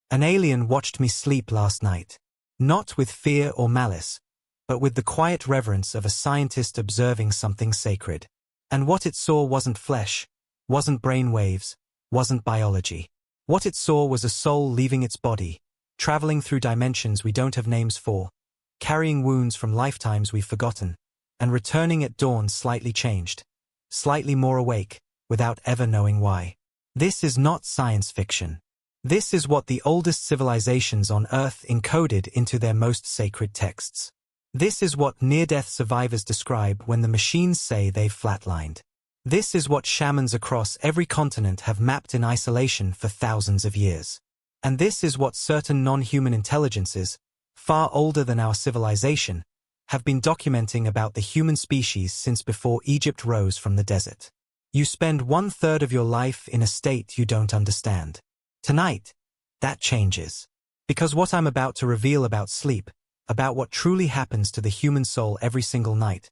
An alien watched me sleep last night. Not with fear or malice, but with the quiet reverence of a scientist observing something sacred. And what it saw wasn't flesh, wasn't brain waves, wasn't biology. What it saw was a soul leaving its body, traveling through dimensions we don't have names for, carrying wounds from lifetimes we've forgotten, and returning at dawn slightly changed, slightly more awake, without ever knowing why. This is not science fiction. This is what the oldest civilizations on Earth encoded into their most sacred texts. This is what near-death survivors describe when the machines say they've flatlined. This is what shamans across every continent have mapped in isolation for thousands of years. And this is what certain non-human intelligences, far older than our civilization, have been documenting about the human species since before Egypt rose from the desert. You spend 1/3 of your life in a state you don't understand. Tonight, that changes. Because what I'm about to reveal about sleep, about what truly happens to the human soul every single night,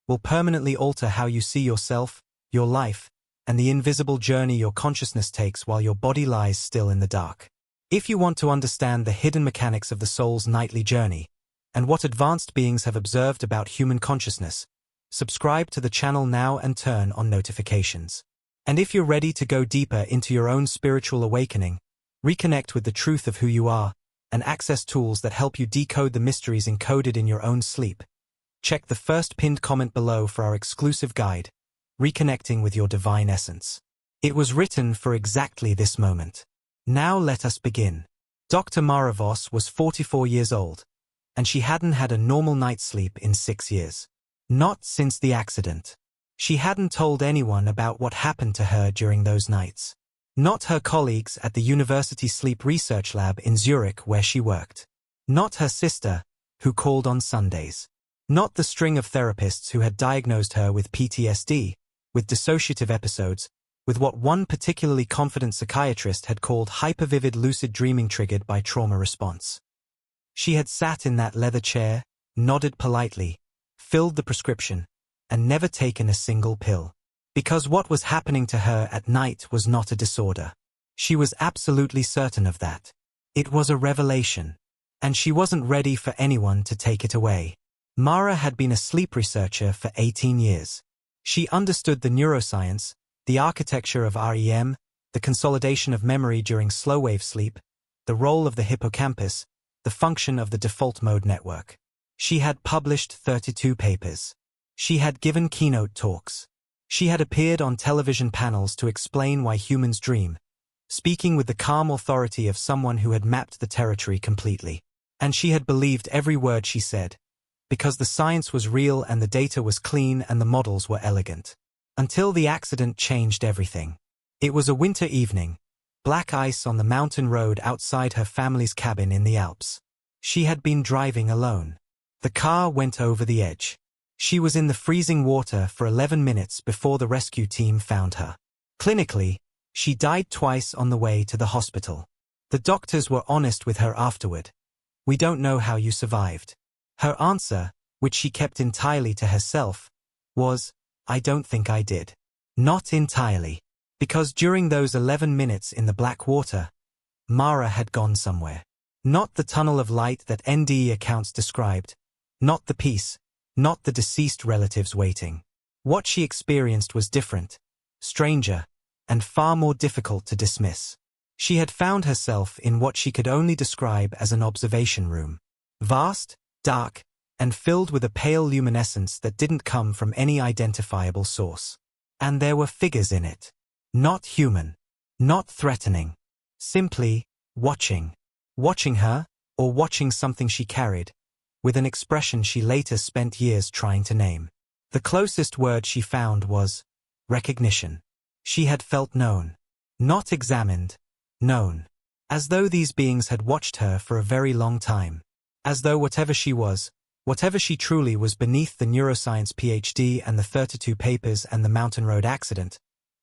will permanently alter how you see yourself, your life, and the invisible journey your consciousness takes while your body lies still in the dark. If you want to understand the hidden mechanics of the soul's nightly journey, and what advanced beings have observed about human consciousness, subscribe to the channel now and turn on notifications. And if you're ready to go deeper into your own spiritual awakening, reconnect with the truth of who you are, and access tools that help you decode the mysteries encoded in your own sleep, check the first pinned comment below for our exclusive guide, Reconnecting with Your Divine Essence. It was written for exactly this moment. Now let us begin. Dr. Mara Voss was 44 years old, and she hadn't had a normal night's sleep in 6 years. Not since the accident. She hadn't told anyone about what happened to her during those nights. Not her colleagues at the University Sleep Research Lab in Zurich where she worked. Not her sister, who called on Sundays. Not the string of therapists who had diagnosed her with PTSD, with dissociative episodes, with what one particularly confident psychiatrist had called hypervivid lucid dreaming triggered by trauma response. She had sat in that leather chair, nodded politely, filled the prescription, and never taken a single pill. Because what was happening to her at night was not a disorder. She was absolutely certain of that. It was a revelation. And she wasn't ready for anyone to take it away. Mara had been a sleep researcher for 18 years. She understood the neuroscience, the architecture of REM, the consolidation of memory during slow-wave sleep, the role of the hippocampus, the function of the default mode network. She had published 32 papers. She had given keynote talks. She had appeared on television panels to explain why humans dream, speaking with the calm authority of someone who had mapped the territory completely. And she had believed every word she said, because the science was real and the data was clean and the models were elegant. Until the accident changed everything. It was a winter evening, black ice on the mountain road outside her family's cabin in the Alps. She had been driving alone. The car went over the edge. She was in the freezing water for 11 minutes before the rescue team found her. Clinically, she died twice on the way to the hospital. The doctors were honest with her afterward. "We don't know how you survived." Her answer, which she kept entirely to herself, was, "I don't think I did." Not entirely. Because during those 11 minutes in the black water, Mara had gone somewhere. Not the tunnel of light that NDE accounts described. Not the peace. Not the deceased relatives waiting. What she experienced was different, stranger, and far more difficult to dismiss. She had found herself in what she could only describe as an observation room. Vast, dark, and filled with a pale luminescence that didn't come from any identifiable source. And there were figures in it. Not human. Not threatening. Simply watching. Watching her, or watching something she carried, with an expression she later spent years trying to name. The closest word she found was recognition. She had felt known. Not examined. Known. As though these beings had watched her for a very long time. As though whatever she was, whatever she truly was beneath the neuroscience PhD and the 32 papers and the mountain road accident,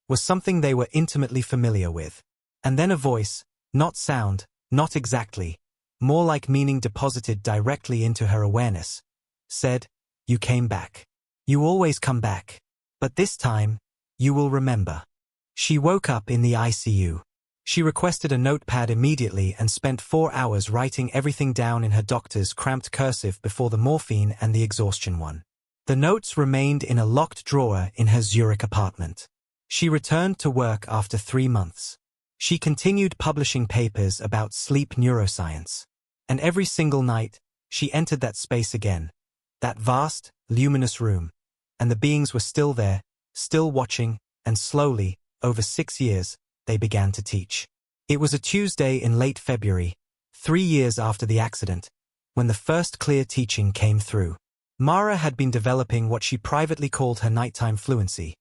was something they were intimately familiar with. And then a voice, not sound, not exactly, more like meaning deposited directly into her awareness, said, "You came back. You always come back. But this time, you will remember." She woke up in the ICU. She requested a notepad immediately and spent 4 hours writing everything down in her doctor's cramped cursive before the morphine and the exhaustion one. The notes remained in a locked drawer in her Zurich apartment. She returned to work after 3 months. She continued publishing papers about sleep neuroscience. And every single night, she entered that space again, that vast, luminous room, and the beings were still there, still watching, and slowly, over 6 years, they began to teach. It was a Tuesday in late February, 3 years after the accident, when the first clear teaching came through. Mara had been developing what she privately called her nighttime fluency,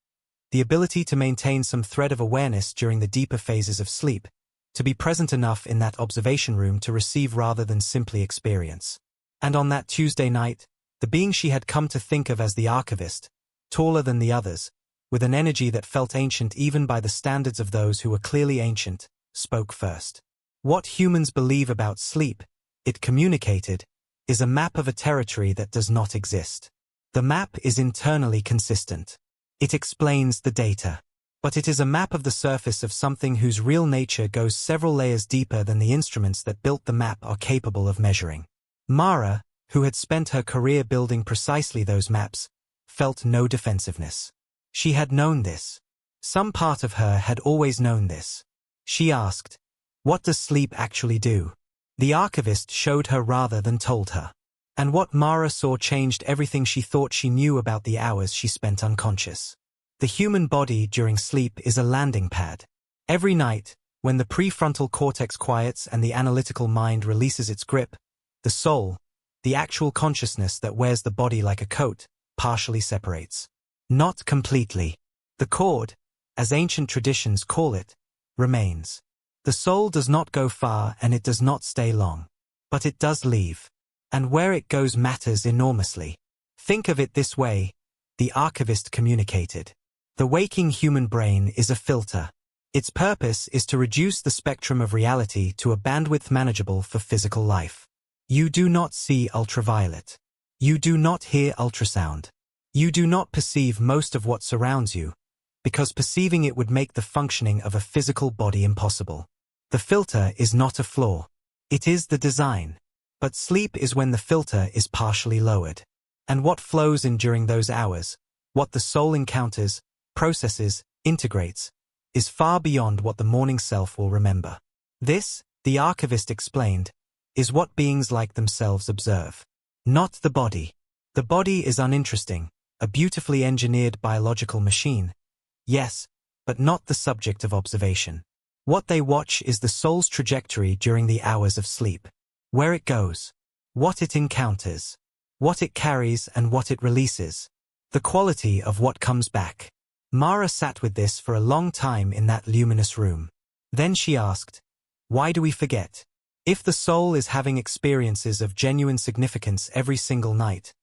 the ability to maintain some thread of awareness during the deeper phases of sleep, to be present enough in that observation room to receive rather than simply experience. And on that Tuesday night, the being she had come to think of as the archivist, taller than the others, with an energy that felt ancient even by the standards of those who were clearly ancient, spoke first. What humans believe about sleep, it communicated, is a map of a territory that does not exist. The map is internally consistent. It explains the data. But it is a map of the surface of something whose real nature goes several layers deeper than the instruments that built the map are capable of measuring. Mara, who had spent her career building precisely those maps, felt no defensiveness. She had known this. Some part of her had always known this. She asked, "What does sleep actually do?" The archivist showed her rather than told her. And what Mara saw changed everything she thought she knew about the hours she spent unconscious. The human body during sleep is a landing pad. Every night, when the prefrontal cortex quiets and the analytical mind releases its grip, the soul, the actual consciousness that wears the body like a coat, partially separates. Not completely. The cord, as ancient traditions call it, remains. The soul does not go far and it does not stay long. But it does leave. And where it goes matters enormously. Think of it this way, the archivist communicated. The waking human brain is a filter. Its purpose is to reduce the spectrum of reality to a bandwidth manageable for physical life. You do not see ultraviolet. You do not hear ultrasound. You do not perceive most of what surrounds you, because perceiving it would make the functioning of a physical body impossible. The filter is not a flaw. It is the design. But sleep is when the filter is partially lowered. And what flows in during those hours, what the soul encounters, processes, integrates, is far beyond what the morning self will remember. This, the archivist explained, is what beings like themselves observe. Not the body. The body is uninteresting, a beautifully engineered biological machine. Yes, but not the subject of observation. What they watch is the soul's trajectory during the hours of sleep. Where it goes, what it encounters, what it carries and what it releases, the quality of what comes back. Mara sat with this for a long time in that luminous room. Then she asked, "Why do we forget? If the soul is having experiences of genuine significance every single night,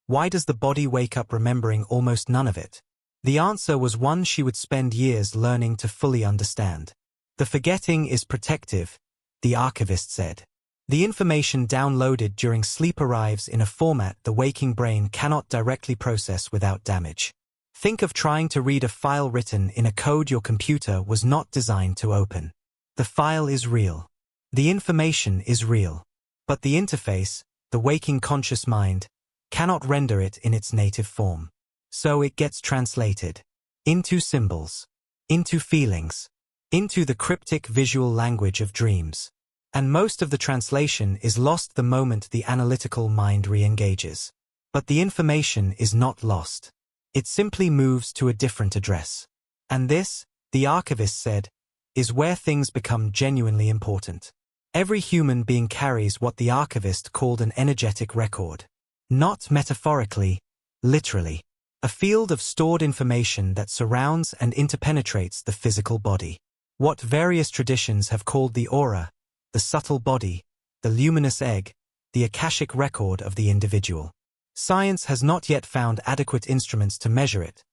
why does the body wake up remembering almost none of it?" The answer was one she would spend years learning to fully understand. The forgetting is protective, the archivist said. The information downloaded during sleep arrives in a format the waking brain cannot directly process without damage. Think of trying to read a file written in a code your computer was not designed to open. The file is real. The information is real. But the interface, the waking conscious mind, cannot render it in its native form. So it gets translated into symbols, into feelings, into the cryptic visual language of dreams. And most of the translation is lost the moment the analytical mind re-engages. But the information is not lost. It simply moves to a different address. And this, the archivist said, is where things become genuinely important. Every human being carries what the archivist called an energetic record. Not metaphorically, literally. A field of stored information that surrounds and interpenetrates the physical body. What various traditions have called the aura, the subtle body, the luminous egg, the akashic record of the individual. Science has not yet found adequate instruments to measure it,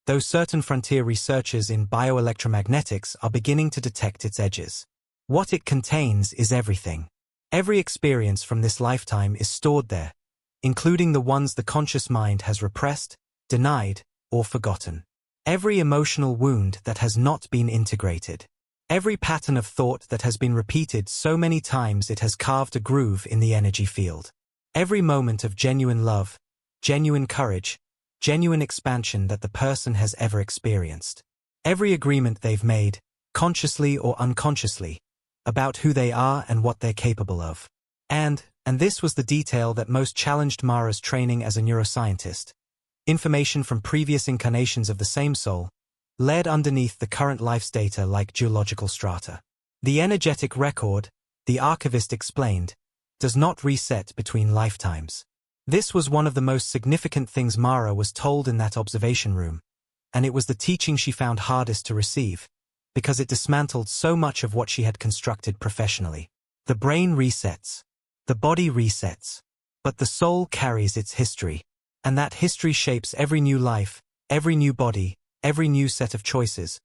though certain frontier researchers in bioelectromagnetics are beginning to detect its edges. What it contains is everything. Every experience from this lifetime is stored there, including the ones the conscious mind has repressed, denied, or forgotten. Every emotional wound that has not been integrated. Every pattern of thought that has been repeated so many times it has carved a groove in the energy field. Every moment of genuine love, genuine courage, genuine expansion that the person has ever experienced. Every agreement they've made, consciously or unconsciously, about who they are and what they're capable of. And this was the detail that most challenged Mara's training as a neuroscientist. Information from previous incarnations of the same soul, laid underneath the current life's data like geological strata. The energetic record, the archivist explained, does not reset between lifetimes. This was one of the most significant things Mara was told in that observation room, and it was the teaching she found hardest to receive, because it dismantled so much of what she had constructed professionally. The brain resets. The body resets. But the soul carries its history. And that history shapes every new life, every new body, every new set of choices.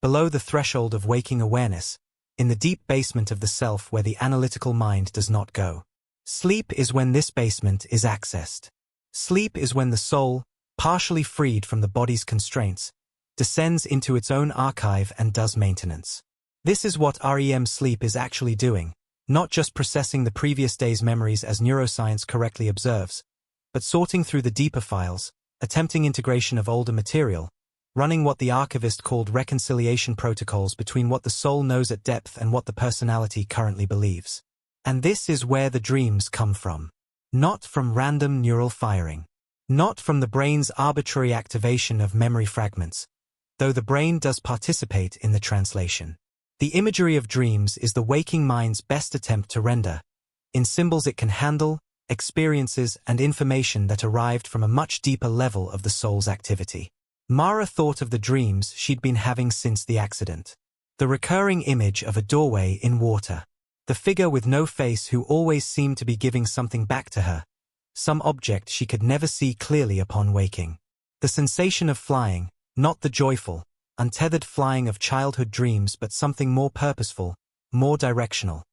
Below the threshold of waking awareness, in the deep basement of the self where the analytical mind does not go. Sleep is when this basement is accessed. Sleep is when the soul, partially freed from the body's constraints, descends into its own archive and does maintenance. This is what REM sleep is actually doing, not just processing the previous day's memories as neuroscience correctly observes, but sorting through the deeper files, attempting integration of older material, running what the archivist called reconciliation protocols between what the soul knows at depth and what the personality currently believes. And this is where the dreams come from. Not from random neural firing. Not from the brain's arbitrary activation of memory fragments, though the brain does participate in the translation. The imagery of dreams is the waking mind's best attempt to render, in symbols it can handle, experiences and information that arrived from a much deeper level of the soul's activity. Mara thought of the dreams she'd been having since the accident. The recurring image of a doorway in water. The figure with no face who always seemed to be giving something back to her. Some object she could never see clearly upon waking. The sensation of flying, not the joyful, untethered flying of childhood dreams but something more purposeful, more directional,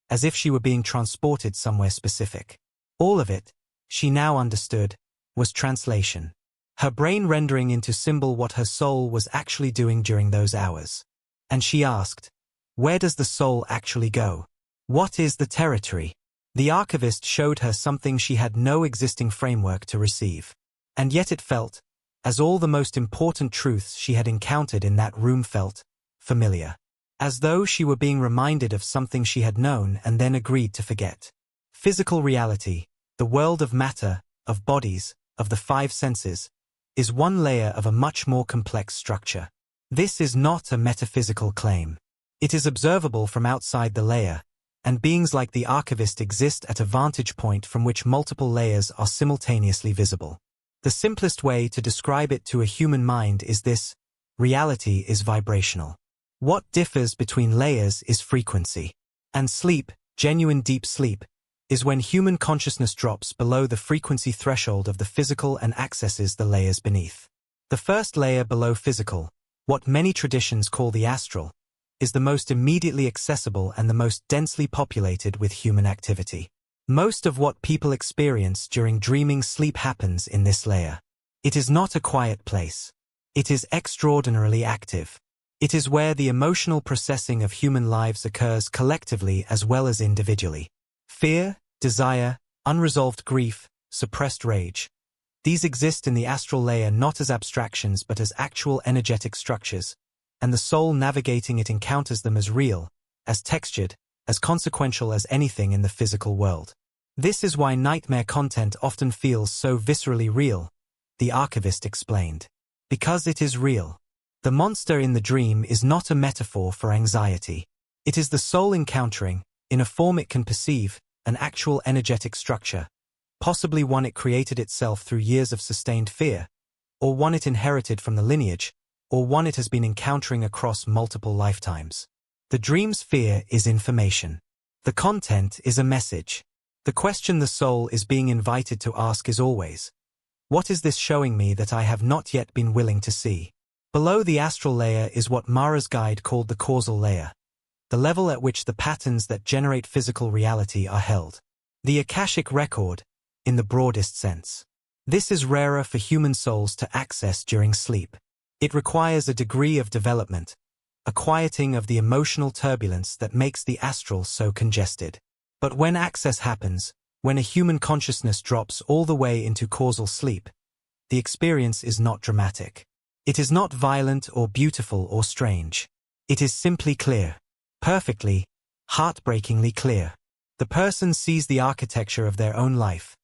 as if she were being transported somewhere specific. All of it, she now understood, was translation. Her brain rendering into symbol what her soul was actually doing during those hours. And she asked, where does the soul actually go? What is the territory? The archivist showed her something she had no existing framework to receive. And yet it felt, as all the most important truths she had encountered in that room felt, familiar. As though she were being reminded of something she had known and then agreed to forget. Physical reality, the world of matter, of bodies, of the five senses, is one layer of a much more complex structure. This is not a metaphysical claim. It is observable from outside the layer, and beings like the archivist exist at a vantage point from which multiple layers are simultaneously visible. The simplest way to describe it to a human mind is this: reality is vibrational. What differs between layers is frequency. And sleep, genuine deep sleep, is when human consciousness drops below the frequency threshold of the physical and accesses the layers beneath. The first layer below physical, what many traditions call the astral, is the most immediately accessible and the most densely populated with human activity. Most of what people experience during dreaming sleep happens in this layer. It is not a quiet place. It is extraordinarily active. It is where the emotional processing of human lives occurs collectively as well as individually. Fear, desire, unresolved grief, suppressed rage. These exist in the astral layer not as abstractions but as actual energetic structures, and the soul navigating it encounters them as real, as textured, as consequential as anything in the physical world. This is why nightmare content often feels so viscerally real, the archivist explained. Because it is real. The monster in the dream is not a metaphor for anxiety. It is the soul encountering, in a form it can perceive, an actual energetic structure, possibly one it created itself through years of sustained fear, or one it inherited from the lineage, or one it has been encountering across multiple lifetimes. The dream's fear is information. The content is a message. The question the soul is being invited to ask is always, what is this showing me that I have not yet been willing to see? Below the astral layer is what Mara's guide called the causal layer, the level at which the patterns that generate physical reality are held. The Akashic record, in the broadest sense. This is rarer for human souls to access during sleep. It requires a degree of development, a quieting of the emotional turbulence that makes the astral so congested. But when access happens, when a human consciousness drops all the way into causal sleep, the experience is not dramatic. It is not violent or beautiful or strange. It is simply clear. Perfectly, heartbreakingly clear. The person sees the architecture of their own life,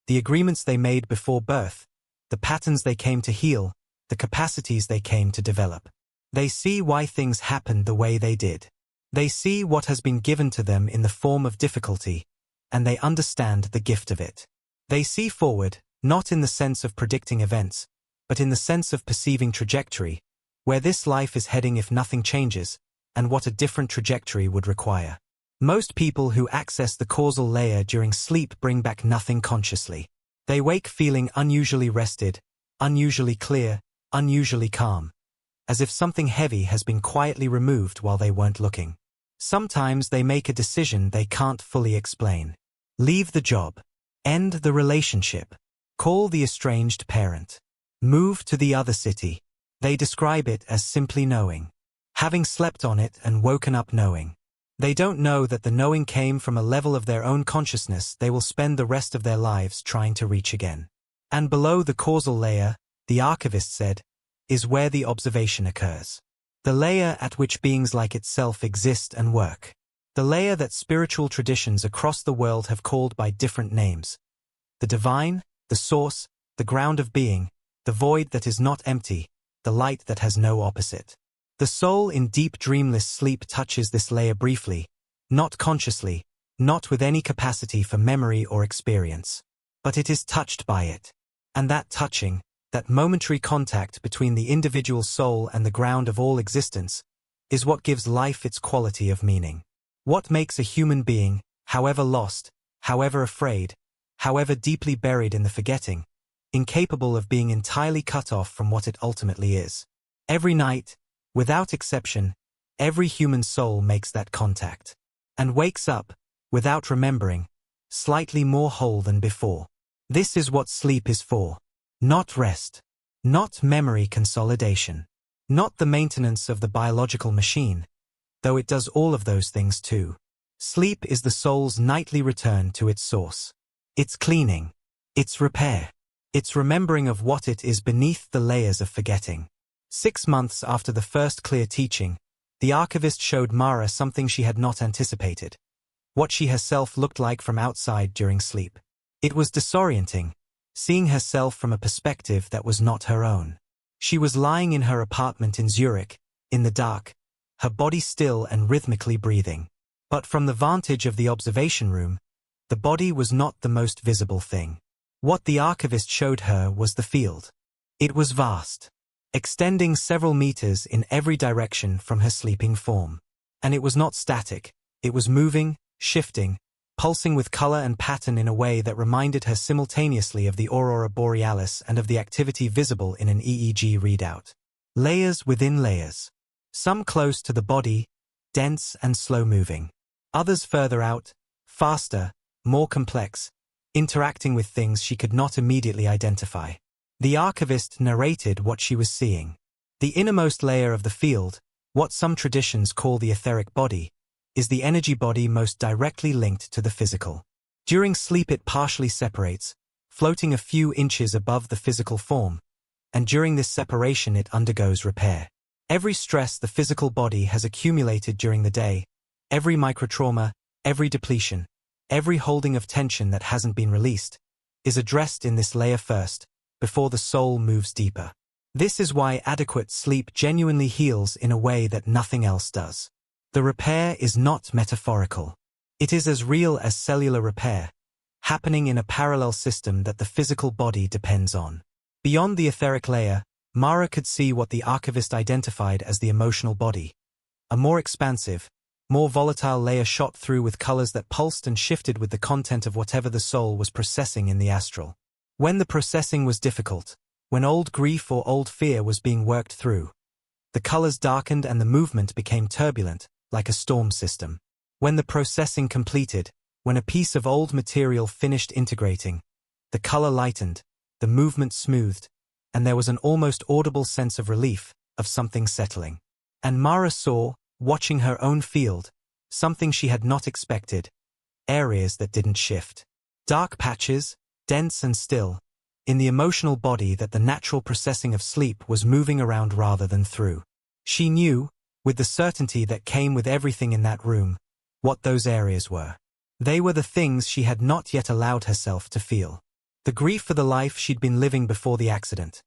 the agreements they made before birth, the patterns they came to heal, the capacities they came to develop. They see why things happened the way they did. They see what has been given to them in the form of difficulty, and they understand the gift of it. They see forward, not in the sense of predicting events, but in the sense of perceiving trajectory, where this life is heading if nothing changes, and what a different trajectory would require. Most people who access the causal layer during sleep bring back nothing consciously. They wake feeling unusually rested, unusually clear, unusually calm, as if something heavy has been quietly removed while they weren't looking. Sometimes they make a decision they can't fully explain. Leave the job. End the relationship. Call the estranged parent. Move to the other city. They describe it as simply knowing. Having slept on it and woken up knowing. They don't know that the knowing came from a level of their own consciousness they will spend the rest of their lives trying to reach again. And below the causal layer, the archivist said, is where the observation occurs. The layer at which beings like itself exist and work. The layer that spiritual traditions across the world have called by different names. The divine, the source, the ground of being, the void that is not empty, the light that has no opposite. The soul in deep dreamless sleep touches this layer briefly, not consciously, not with any capacity for memory or experience. But it is touched by it. And that touching, that momentary contact between the individual soul and the ground of all existence, is what gives life its quality of meaning. What makes a human being, however lost, however afraid, however deeply buried in the forgetting, incapable of being entirely cut off from what it ultimately is. Every night, without exception, every human soul makes that contact, and wakes up, without remembering, slightly more whole than before. This is what sleep is for. Not rest. Not memory consolidation. Not the maintenance of the biological machine, though it does all of those things too. Sleep is the soul's nightly return to its source. Its cleaning. Its repair. Its remembering of what it is beneath the layers of forgetting. 6 months after the first clear teaching, the archivist showed Mara something she had not anticipated. What she herself looked like from outside during sleep. It was disorienting, seeing herself from a perspective that was not her own. She was lying in her apartment in Zurich, in the dark, her body still and rhythmically breathing. But from the vantage of the observation room, the body was not the most visible thing. What the archivist showed her was the field. It was vast, extending several meters in every direction from her sleeping form. And it was not static, it was moving, shifting, pulsing with color and pattern in a way that reminded her simultaneously of the aurora borealis and of the activity visible in an EEG readout. Layers within layers. Some close to the body, dense and slow-moving. Others further out, faster, more complex, interacting with things she could not immediately identify. The archivist narrated what she was seeing. The innermost layer of the field, what some traditions call the etheric body, is the energy body most directly linked to the physical. During sleep it partially separates, floating a few inches above the physical form, and during this separation it undergoes repair. Every stress the physical body has accumulated during the day, every microtrauma, every depletion, every holding of tension that hasn't been released, is addressed in this layer first, before the soul moves deeper. This is why adequate sleep genuinely heals in a way that nothing else does. The repair is not metaphorical. It is as real as cellular repair, happening in a parallel system that the physical body depends on. Beyond the etheric layer, Mara could see what the archivist identified as the emotional body, a more expansive, more volatile layer shot through with colors that pulsed and shifted with the content of whatever the soul was processing in the astral. When the processing was difficult, when old grief or old fear was being worked through, the colors darkened and the movement became turbulent, like a storm system. When the processing completed, when a piece of old material finished integrating, the color lightened, the movement smoothed, and there was an almost audible sense of relief, of something settling. And Mara saw, watching her own field, something she had not expected, areas that didn't shift. Dark patches, dense and still, in the emotional body that the natural processing of sleep was moving around rather than through. She knew, with the certainty that came with everything in that room, what those areas were. They were the things she had not yet allowed herself to feel. The grief for the life she'd been living before the accident.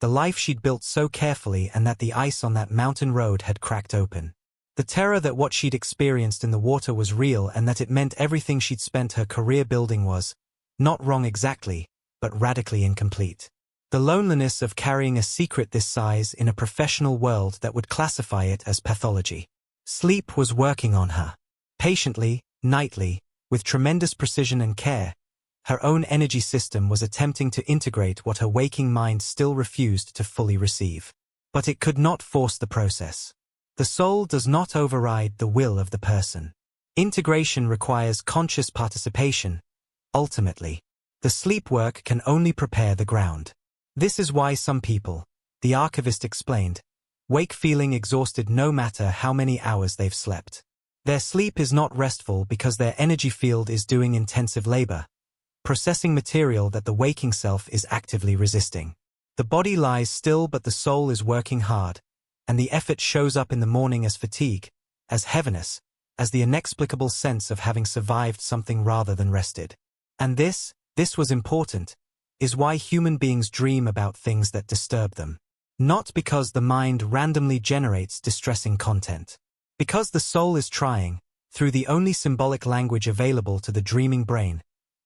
The life she'd built so carefully and that the ice on that mountain road had cracked open. The terror that what she'd experienced in the water was real and that it meant everything she'd spent her career building was, not wrong exactly, but radically incomplete. The loneliness of carrying a secret this size in a professional world that would classify it as pathology. Sleep was working on her. Patiently, nightly, with tremendous precision and care, her own energy system was attempting to integrate what her waking mind still refused to fully receive. But it could not force the process. The soul does not override the will of the person. Integration requires conscious participation. Ultimately, the sleep work can only prepare the ground. This is why some people, the archivist explained, wake feeling exhausted no matter how many hours they've slept. Their sleep is not restful because their energy field is doing intensive labor, processing material that the waking self is actively resisting. The body lies still but the soul is working hard, and the effort shows up in the morning as fatigue, as heaviness, as the inexplicable sense of having survived something rather than rested. And this was important, is why human beings dream about things that disturb them. Not because the mind randomly generates distressing content. Because the soul is trying, through the only symbolic language available to the dreaming brain,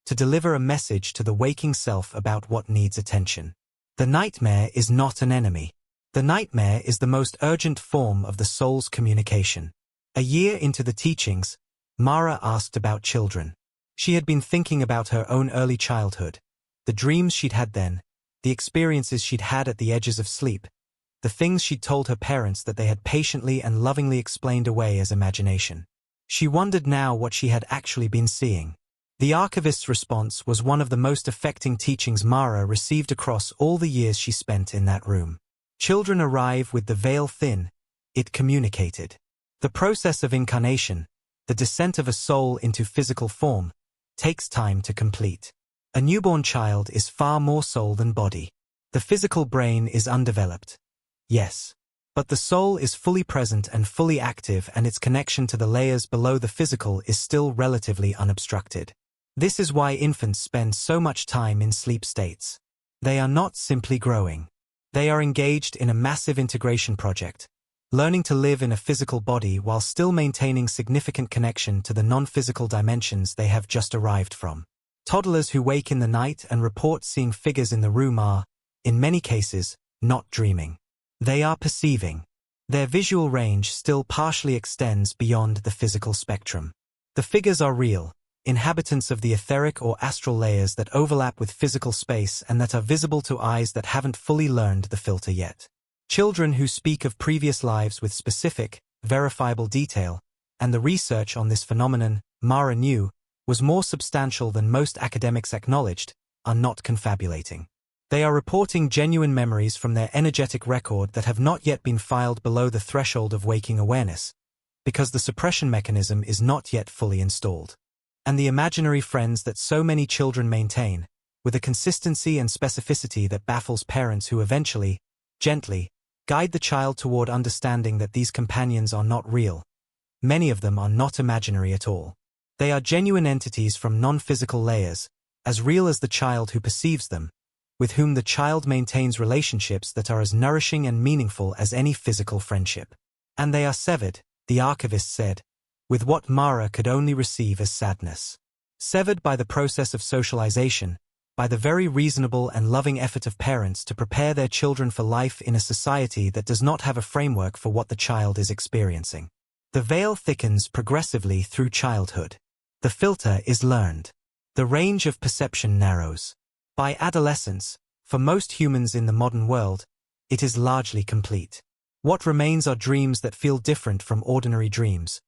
to deliver a message to the waking self about what needs attention. The nightmare is not an enemy. The nightmare is the most urgent form of the soul's communication. A year into the teachings, Mara asked about children. She had been thinking about her own early childhood, the dreams she'd had then, the experiences she'd had at the edges of sleep, the things she'd told her parents that they had patiently and lovingly explained away as imagination. She wondered now what she had actually been seeing. The archivist's response was one of the most affecting teachings Mara received across all the years she spent in that room. Children arrive with the veil thin, it communicated. The process of incarnation, the descent of a soul into physical form, takes time to complete. A newborn child is far more soul than body. The physical brain is undeveloped. Yes. But the soul is fully present and fully active, and its connection to the layers below the physical is still relatively unobstructed. This is why infants spend so much time in sleep states. They are not simply growing. They are engaged in a massive integration project, learning to live in a physical body while still maintaining significant connection to the non-physical dimensions they have just arrived from. Toddlers who wake in the night and report seeing figures in the room are, in many cases, not dreaming. They are perceiving. Their visual range still partially extends beyond the physical spectrum. The figures are real, inhabitants of the etheric or astral layers that overlap with physical space and that are visible to eyes that haven't fully learned the filter yet. Children who speak of previous lives with specific, verifiable detail, and the research on this phenomenon, Mara knew, was more substantial than most academics acknowledged, are not confabulating. They are reporting genuine memories from their energetic record that have not yet been filed below the threshold of waking awareness, because the suppression mechanism is not yet fully installed. And the imaginary friends that so many children maintain, with a consistency and specificity that baffles parents who eventually, gently, guide the child toward understanding that these companions are not real. Many of them are not imaginary at all. They are genuine entities from non-physical layers, as real as the child who perceives them, with whom the child maintains relationships that are as nourishing and meaningful as any physical friendship. And they are severed, the archivist said, with what Mara could only receive as sadness. Severed by the process of socialization, by the very reasonable and loving effort of parents to prepare their children for life in a society that does not have a framework for what the child is experiencing. The veil thickens progressively through childhood. The filter is learned. The range of perception narrows. By adolescence, for most humans in the modern world, it is largely complete. What remains are dreams that feel different from ordinary dreams.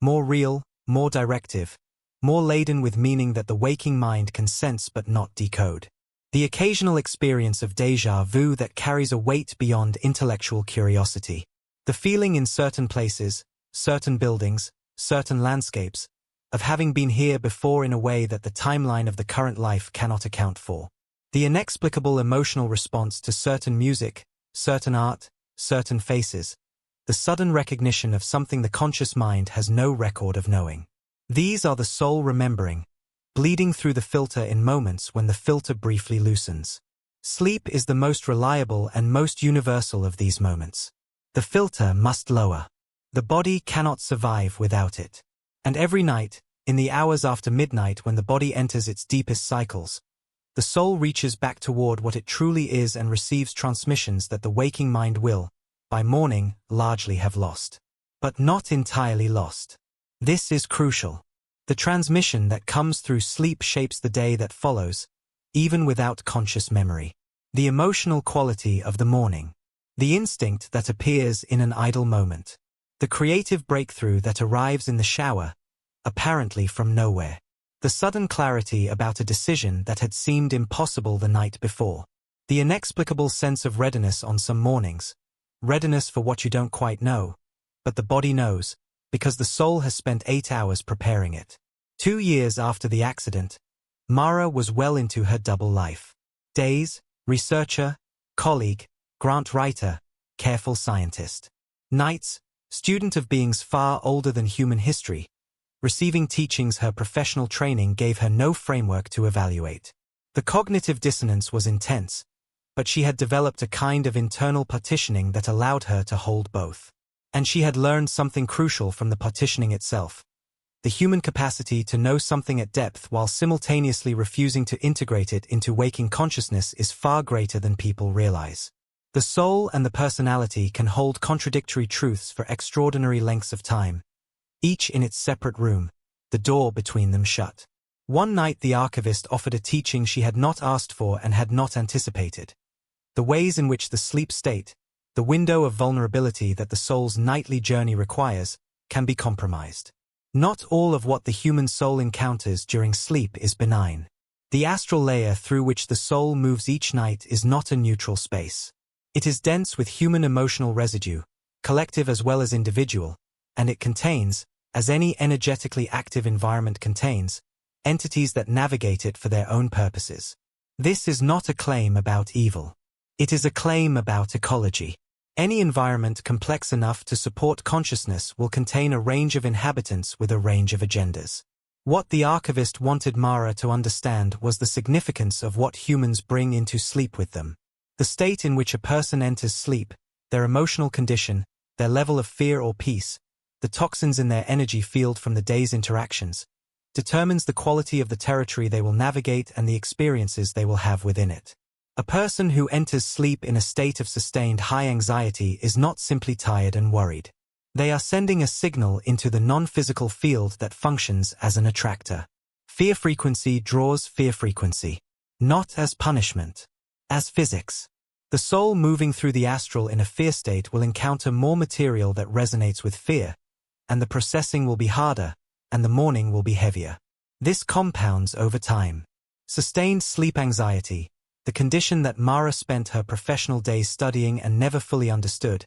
More real, more directive, more laden with meaning that the waking mind can sense but not decode. The occasional experience of déjà vu that carries a weight beyond intellectual curiosity. The feeling in certain places, certain buildings, certain landscapes, of having been here before in a way that the timeline of the current life cannot account for. The inexplicable emotional response to certain music, certain art, certain faces. The sudden recognition of something the conscious mind has no record of knowing. These are the soul remembering, bleeding through the filter in moments when the filter briefly loosens. Sleep is the most reliable and most universal of these moments. The filter must lower. The body cannot survive without it. And every night, in the hours after midnight when the body enters its deepest cycles, the soul reaches back toward what it truly is and receives transmissions that the waking mind will, by morning, largely have lost. But not entirely lost. This is crucial. The transmission that comes through sleep shapes the day that follows, even without conscious memory. The emotional quality of the morning. The instinct that appears in an idle moment. The creative breakthrough that arrives in the shower, apparently from nowhere. The sudden clarity about a decision that had seemed impossible the night before. The inexplicable sense of readiness on some mornings. Readiness for what you don't quite know, but the body knows, because the soul has spent 8 hours preparing it. 2 years after the accident, Mara was well into her double life. Days, researcher, colleague, grant writer, careful scientist. Nights, student of beings far older than human history. Receiving teachings her professional training gave her no framework to evaluate. The cognitive dissonance was intense, but she had developed a kind of internal partitioning that allowed her to hold both. And she had learned something crucial from the partitioning itself. The human capacity to know something at depth while simultaneously refusing to integrate it into waking consciousness is far greater than people realize. The soul and the personality can hold contradictory truths for extraordinary lengths of time, each in its separate room, the door between them shut. One night the archivist offered a teaching she had not asked for and had not anticipated. The ways in which the sleep state, the window of vulnerability that the soul's nightly journey requires, can be compromised. Not all of what the human soul encounters during sleep is benign. The astral layer through which the soul moves each night is not a neutral space. It is dense with human emotional residue, collective as well as individual, and it contains, as any energetically active environment contains, entities that navigate it for their own purposes. This is not a claim about evil. It is a claim about ecology. Any environment complex enough to support consciousness will contain a range of inhabitants with a range of agendas. What the archivist wanted Mara to understand was the significance of what humans bring into sleep with them. The state in which a person enters sleep, their emotional condition, their level of fear or peace, the toxins in their energy field from the day's interactions, determines the quality of the territory they will navigate and the experiences they will have within it. A person who enters sleep in a state of sustained high anxiety is not simply tired and worried. They are sending a signal into the non-physical field that functions as an attractor. Fear frequency draws fear frequency. Not as punishment. As physics. The soul moving through the astral in a fear state will encounter more material that resonates with fear, and the processing will be harder, and the morning will be heavier. This compounds over time. Sustained sleep anxiety, the condition that Mara spent her professional days studying and never fully understood,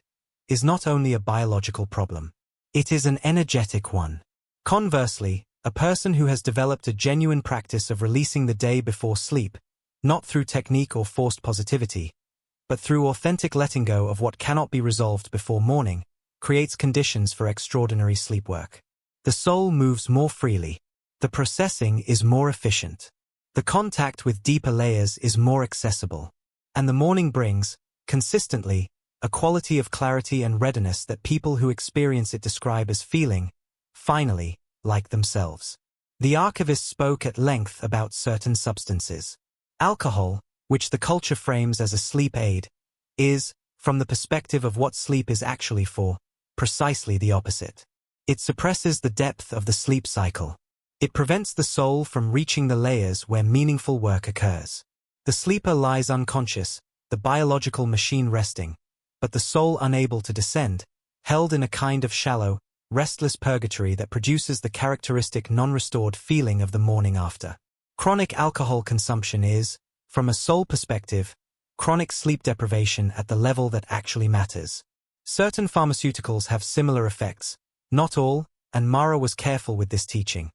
is not only a biological problem. It is an energetic one. Conversely, a person who has developed a genuine practice of releasing the day before sleep, not through technique or forced positivity, but through authentic letting go of what cannot be resolved before morning, creates conditions for extraordinary sleep work. The soul moves more freely. The processing is more efficient. The contact with deeper layers is more accessible. And the morning brings, consistently, a quality of clarity and readiness that people who experience it describe as feeling, finally, like themselves. The archivist spoke at length about certain substances. Alcohol, which the culture frames as a sleep aid, is, from the perspective of what sleep is actually for, precisely the opposite. It suppresses the depth of the sleep cycle. It prevents the soul from reaching the layers where meaningful work occurs. The sleeper lies unconscious, the biological machine resting, but the soul unable to descend, held in a kind of shallow, restless purgatory that produces the characteristic non-restored feeling of the morning after. Chronic alcohol consumption is, from a soul perspective, chronic sleep deprivation at the level that actually matters. Certain pharmaceuticals have similar effects, not all, and Mara was careful with this teaching,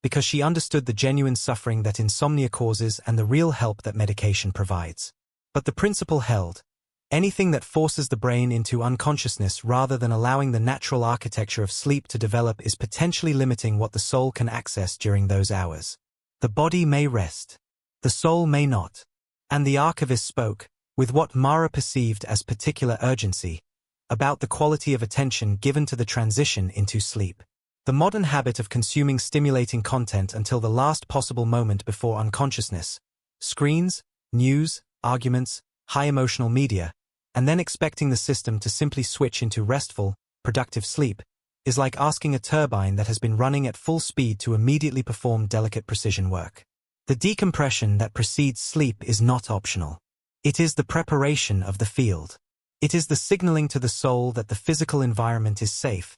because she understood the genuine suffering that insomnia causes and the real help that medication provides. But the principle held: anything that forces the brain into unconsciousness rather than allowing the natural architecture of sleep to develop is potentially limiting what the soul can access during those hours. The body may rest. The soul may not. And the archivist spoke, with what Mara perceived as particular urgency, about the quality of attention given to the transition into sleep. The modern habit of consuming stimulating content until the last possible moment before unconsciousness, screens, news, arguments, high emotional media, and then expecting the system to simply switch into restful, productive sleep, is like asking a turbine that has been running at full speed to immediately perform delicate precision work. The decompression that precedes sleep is not optional. It is the preparation of the field. It is the signaling to the soul that the physical environment is safe,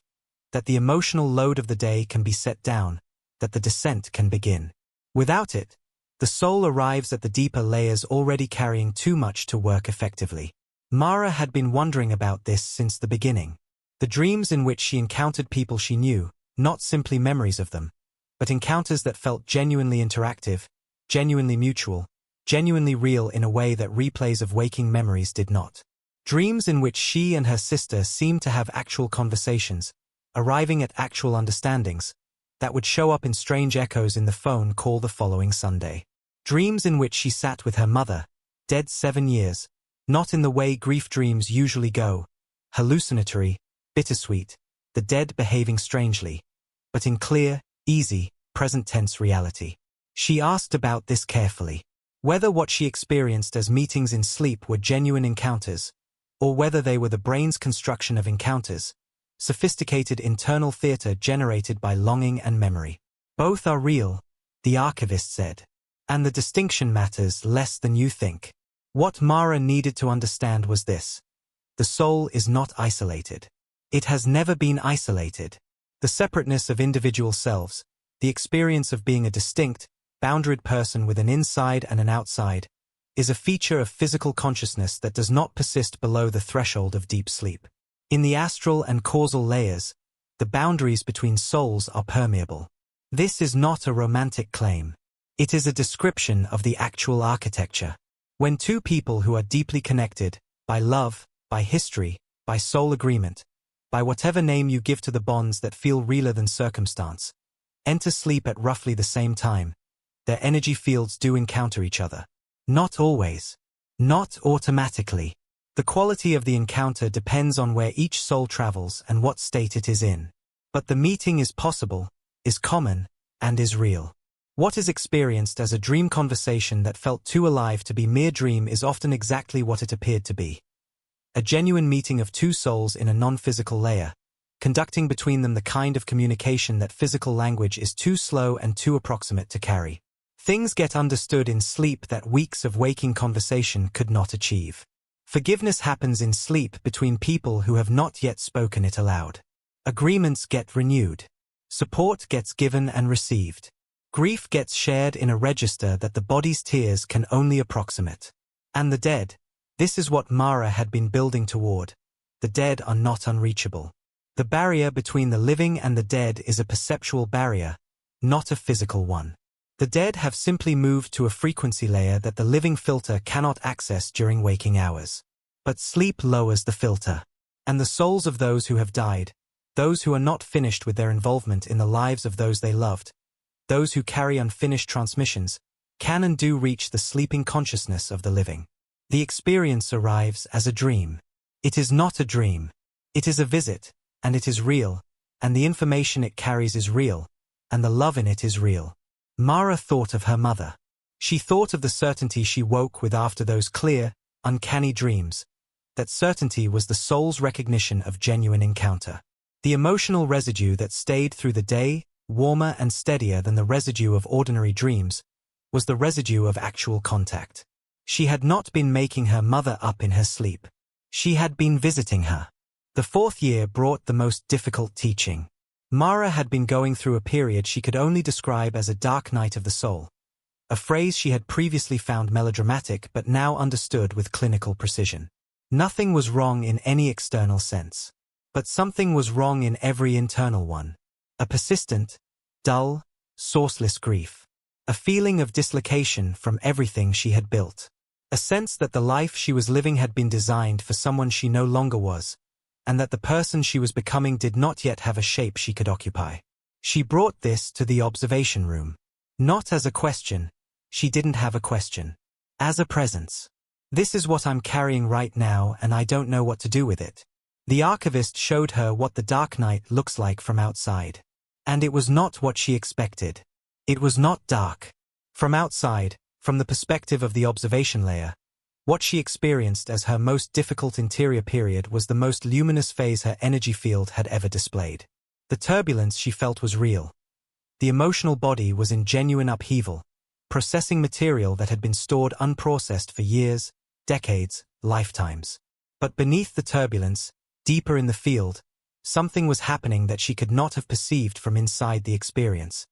that the emotional load of the day can be set down, that the descent can begin. Without it, the soul arrives at the deeper layers already carrying too much to work effectively. Mara had been wondering about this since the beginning. The dreams in which she encountered people she knew, not simply memories of them, but encounters that felt genuinely interactive, genuinely mutual, genuinely real in a way that replays of waking memories did not. Dreams in which she and her sister seemed to have actual conversations, arriving at actual understandings, that would show up in strange echoes in the phone call the following Sunday. Dreams in which she sat with her mother, dead 7 years, not in the way grief dreams usually go, hallucinatory, bittersweet, the dead behaving strangely, but in clear, easy, present-tense reality. She asked about this carefully. Whether what she experienced as meetings in sleep were genuine encounters, or whether they were the brain's construction of encounters, sophisticated internal theater generated by longing and memory. Both are real, the archivist said. And the distinction matters less than you think. What Mara needed to understand was this: the soul is not isolated. It has never been isolated. The separateness of individual selves, the experience of being a distinct, boundaried person with an inside and an outside, is a feature of physical consciousness that does not persist below the threshold of deep sleep. In the astral and causal layers, the boundaries between souls are permeable. This is not a romantic claim. It is a description of the actual architecture. When two people who are deeply connected, by love, by history, by soul agreement, by whatever name you give to the bonds that feel realer than circumstance, enter sleep at roughly the same time, their energy fields do encounter each other. Not always. Not automatically. The quality of the encounter depends on where each soul travels and what state it is in. But the meeting is possible, is common, and is real. What is experienced as a dream conversation that felt too alive to be mere dream is often exactly what it appeared to be. A genuine meeting of two souls in a non-physical layer, conducting between them the kind of communication that physical language is too slow and too approximate to carry. Things get understood in sleep that weeks of waking conversation could not achieve. Forgiveness happens in sleep between people who have not yet spoken it aloud. Agreements get renewed. Support gets given and received. Grief gets shared in a register that the body's tears can only approximate. And the dead, this is what Mara had been building toward. The dead are not unreachable. The barrier between the living and the dead is a perceptual barrier, not a physical one. The dead have simply moved to a frequency layer that the living filter cannot access during waking hours. But sleep lowers the filter. And the souls of those who have died, those who are not finished with their involvement in the lives of those they loved, those who carry unfinished transmissions, can and do reach the sleeping consciousness of the living. The experience arrives as a dream. It is not a dream. It is a visit, and it is real, and the information it carries is real, and the love in it is real. Mara thought of her mother. She thought of the certainty she woke with after those clear, uncanny dreams. That certainty was the soul's recognition of genuine encounter. The emotional residue that stayed through the day, warmer and steadier than the residue of ordinary dreams, was the residue of actual contact. She had not been making her mother up in her sleep. She had been visiting her. The 4th year brought the most difficult teaching. Mara had been going through a period she could only describe as a dark night of the soul, a phrase she had previously found melodramatic but now understood with clinical precision. Nothing was wrong in any external sense. But something was wrong in every internal one. A persistent, dull, sourceless grief. A feeling of dislocation from everything she had built. A sense that the life she was living had been designed for someone she no longer was, and that the person she was becoming did not yet have a shape she could occupy. She brought this to the observation room. Not as a question, she didn't have a question. As a presence. This is what I'm carrying right now and I don't know what to do with it. The archivist showed her what the dark night looks like from outside. And it was not what she expected. It was not dark. From outside, from the perspective of the observation layer, what she experienced as her most difficult interior period was the most luminous phase her energy field had ever displayed. The turbulence she felt was real. The emotional body was in genuine upheaval, processing material that had been stored unprocessed for years, decades, lifetimes. But beneath the turbulence, deeper in the field, something was happening that she could not have perceived from inside the experience.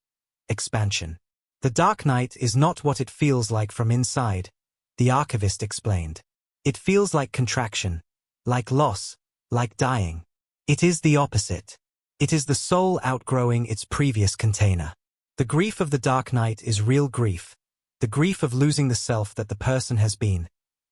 Expansion. The dark night is not what it feels like from inside, the archivist explained. It feels like contraction, like loss, like dying. It is the opposite. It is the soul outgrowing its previous container. The grief of the dark night is real grief, the grief of losing the self that the person has been,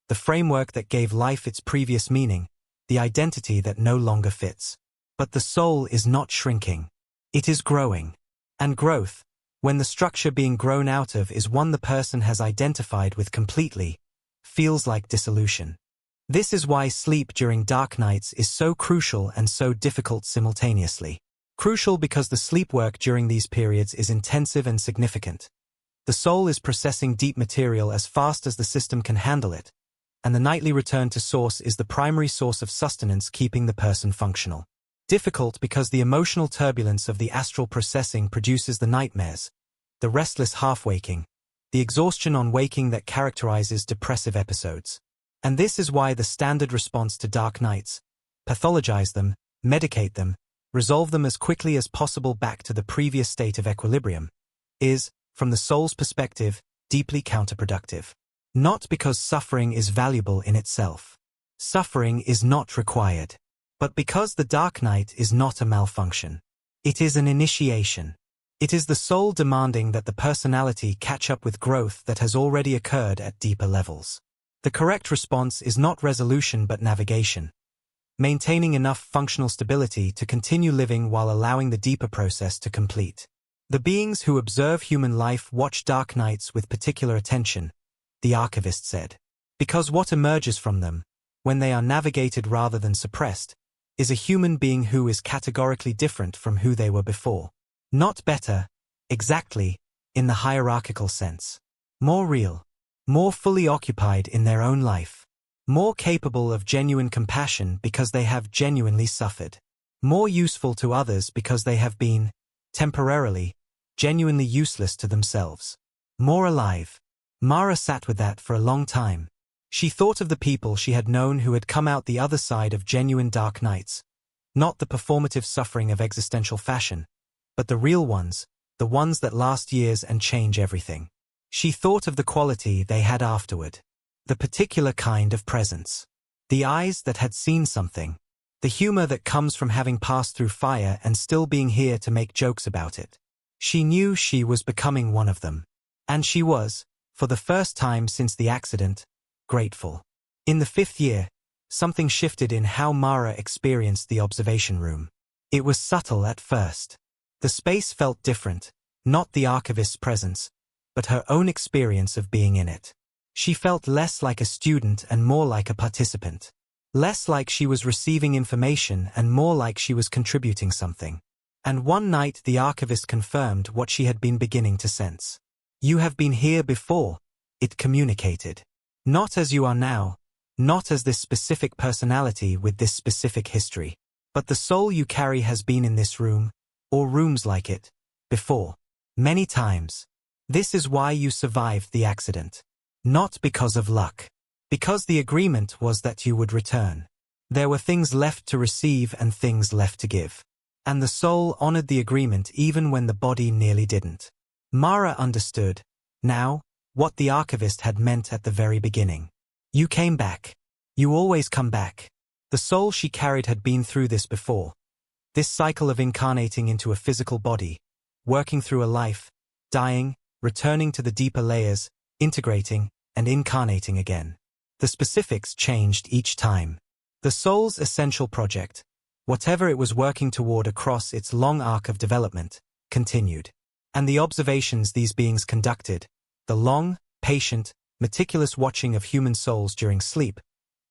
the framework that gave life its previous meaning, the identity that no longer fits. But the soul is not shrinking. It is growing. And growth, when the structure being grown out of is one the person has identified with completely, feels like dissolution. This is why sleep during dark nights is so crucial and so difficult simultaneously. Crucial because the sleep work during these periods is intensive and significant. The soul is processing deep material as fast as the system can handle it, and the nightly return to source is the primary source of sustenance keeping the person functional. Difficult because the emotional turbulence of the astral processing produces the nightmares, the restless half-waking, the exhaustion on waking that characterizes depressive episodes. And this is why the standard response to dark nights, pathologize them, medicate them, resolve them as quickly as possible back to the previous state of equilibrium, is, from the soul's perspective, deeply counterproductive. Not because suffering is valuable in itself. Suffering is not required. But because the dark night is not a malfunction. It is an initiation. It is the soul demanding that the personality catch up with growth that has already occurred at deeper levels. The correct response is not resolution but navigation. Maintaining enough functional stability to continue living while allowing the deeper process to complete. The beings who observe human life watch dark nights with particular attention, the archivist said. Because what emerges from them, when they are navigated rather than suppressed, is a human being who is categorically different from who they were before. Not better, exactly, in the hierarchical sense. More real. More fully occupied in their own life. More capable of genuine compassion because they have genuinely suffered. More useful to others because they have been, temporarily, genuinely useless to themselves. More alive. Mara sat with that for a long time. She thought of the people she had known who had come out the other side of genuine dark nights. Not the performative suffering of existential fashion, but the real ones, the ones that last years and change everything. She thought of the quality they had afterward. The particular kind of presence. The eyes that had seen something. The humor that comes from having passed through fire and still being here to make jokes about it. She knew she was becoming one of them. And she was, for the first time since the accident, grateful. In the 5th year, something shifted in how Mara experienced the observation room. It was subtle at first. The space felt different, not the archivist's presence, but her own experience of being in it. She felt less like a student and more like a participant. Less like she was receiving information and more like she was contributing something. And one night the archivist confirmed what she had been beginning to sense. You have been here before, it communicated. Not as you are now, not as this specific personality with this specific history, but the soul you carry has been in this room, or rooms like it, before. Many times. This is why you survived the accident. Not because of luck. Because the agreement was that you would return. There were things left to receive and things left to give. And the soul honored the agreement even when the body nearly didn't. Mara understood, now, what the archivist had meant at the very beginning. You came back. You always come back. The soul she carried had been through this before. This cycle of incarnating into a physical body, working through a life, dying, returning to the deeper layers, integrating, and incarnating again. The specifics changed each time. The soul's essential project, whatever it was working toward across its long arc of development, continued. And the observations these beings conducted, the long, patient, meticulous watching of human souls during sleep,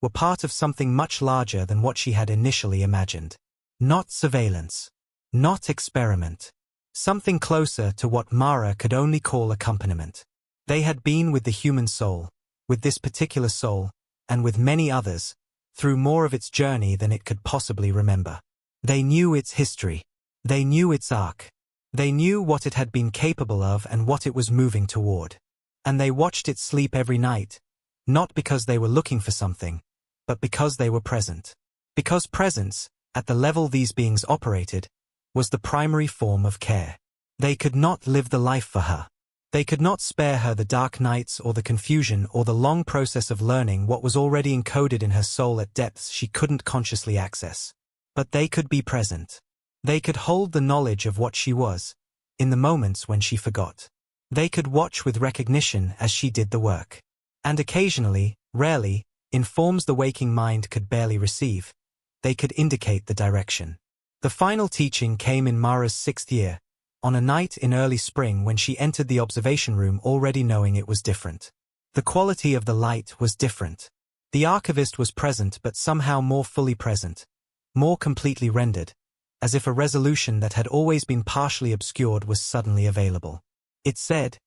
were part of something much larger than what she had initially imagined. Not surveillance. Not experiment. Something closer to what Mara could only call accompaniment. They had been with the human soul, with this particular soul, and with many others, through more of its journey than it could possibly remember. They knew its history. They knew its arc. They knew what it had been capable of and what it was moving toward. And they watched it sleep every night, not because they were looking for something, but because they were present. Because presence, at the level these beings operated, was the primary form of care. They could not live the life for her. They could not spare her the dark nights or the confusion or the long process of learning what was already encoded in her soul at depths she couldn't consciously access. But they could be present. They could hold the knowledge of what she was, in the moments when she forgot. They could watch with recognition as she did the work. And occasionally, rarely, in forms the waking mind could barely receive, they could indicate the direction. The final teaching came in Mara's 6th year, on a night in early spring when she entered the observation room already knowing it was different. The quality of the light was different. The archivist was present but somehow more fully present, more completely rendered, as if a resolution that had always been partially obscured was suddenly available. It said,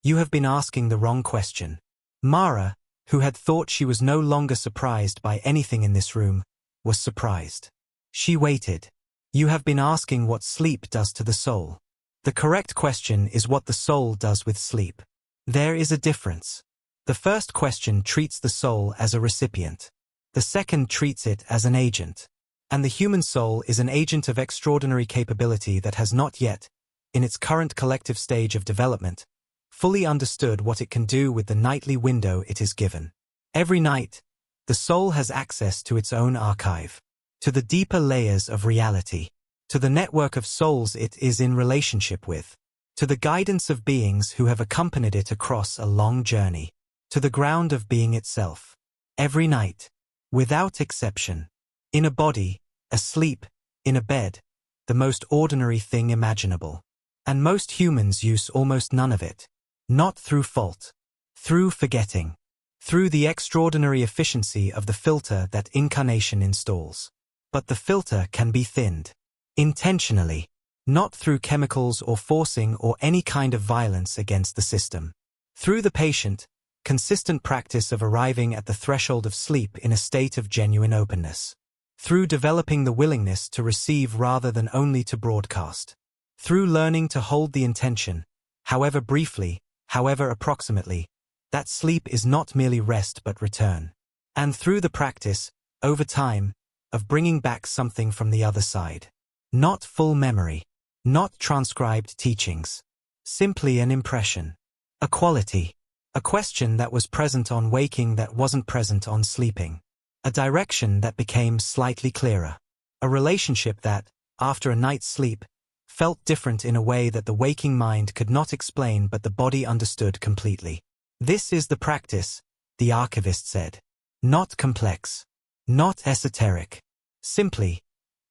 "You have been asking the wrong question." Mara, who had thought she was no longer surprised by anything in this room, was surprised. She waited. "You have been asking what sleep does to the soul. The correct question is what the soul does with sleep. There is a difference. The first question treats the soul as a recipient. The second treats it as an agent. And the human soul is an agent of extraordinary capability that has not yet, in its current collective stage of development, fully understood what it can do with the nightly window it is given. Every night, the soul has access to its own archive, to the deeper layers of reality, to the network of souls it is in relationship with, to the guidance of beings who have accompanied it across a long journey, to the ground of being itself. Every night, without exception, in a body, asleep, in a bed, the most ordinary thing imaginable. And most humans use almost none of it. Not through fault. Through forgetting. Through the extraordinary efficiency of the filter that incarnation installs. But the filter can be thinned. Intentionally. Not through chemicals or forcing or any kind of violence against the system. Through the patient, consistent practice of arriving at the threshold of sleep in a state of genuine openness. Through developing the willingness to receive rather than only to broadcast. Through learning to hold the intention, however briefly, however approximately, that sleep is not merely rest but return. And through the practice, over time, of bringing back something from the other side. Not full memory. Not transcribed teachings. Simply an impression. A quality. A question that was present on waking that wasn't present on sleeping. A direction that became slightly clearer. A relationship that, after a night's sleep, felt different in a way that the waking mind could not explain but the body understood completely. This is the practice, the archivist said. Not complex. Not esoteric. Simply,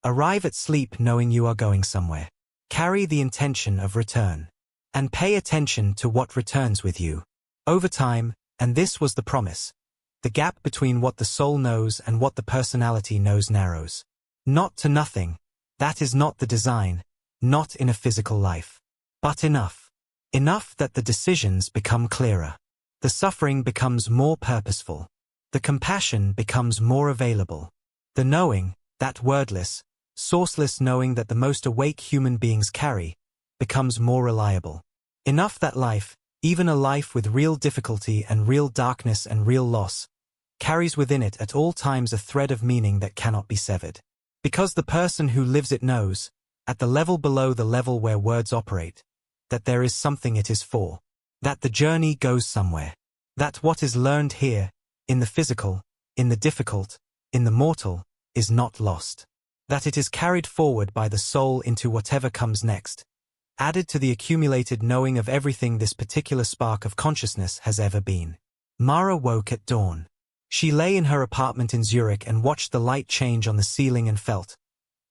arrive at sleep knowing you are going somewhere. Carry the intention of return. And pay attention to what returns with you. Over time, and this was the promise, the gap between what the soul knows and what the personality knows narrows. Not to nothing. That is not the design. Not in a physical life. But enough. Enough that the decisions become clearer. The suffering becomes more purposeful. The compassion becomes more available. The knowing, that wordless, sourceless knowing that the most awake human beings carry, becomes more reliable. Enough that life, even a life with real difficulty and real darkness and real loss, carries within it at all times a thread of meaning that cannot be severed. Because the person who lives it knows, at the level below the level where words operate, that there is something it is for, that the journey goes somewhere, that what is learned here, in the physical, in the difficult, in the mortal, is not lost. That it is carried forward by the soul into whatever comes next, added to the accumulated knowing of everything this particular spark of consciousness has ever been. Mara woke at dawn. She lay in her apartment in Zurich and watched the light change on the ceiling and felt,